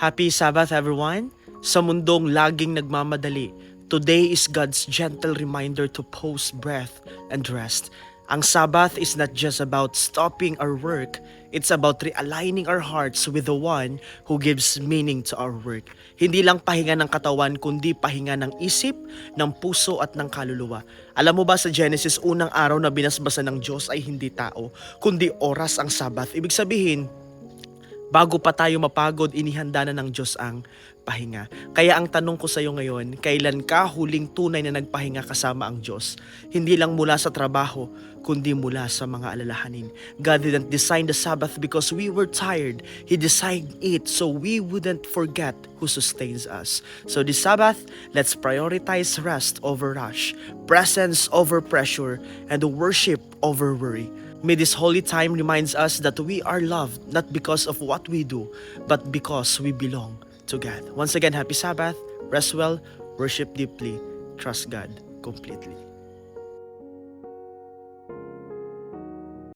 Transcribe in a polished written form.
Happy Sabbath everyone! Sa mundong laging nagmamadali, today is God's gentle reminder to pause, breath, and rest. Ang Sabbath is not just about stopping our work, it's about realigning our hearts with the one who gives meaning to our work. Hindi lang pahinga ng katawan, kundi pahinga ng isip, ng puso at ng kaluluwa. Alam mo ba sa Genesis, unang araw na binasbasan ng Diyos ay hindi tao, kundi oras ang Sabbath. Ibig sabihin, bago pa tayo mapagod, inihanda na ng Diyos ang pahinga. Kaya ang tanong ko sa iyo ngayon, kailan ka huling tunay na nagpahinga kasama ang Diyos? Hindi lang mula sa trabaho, kundi mula sa mga alalahanin. God didn't design the Sabbath because we were tired. He designed it so we wouldn't forget who sustains us. So this Sabbath, let's prioritize rest over rush, presence over pressure, and worship over worry. May this holy time reminds us that we are loved not because of what we do, but because we belong to God. Once again, happy Sabbath, rest well, worship deeply, trust God completely.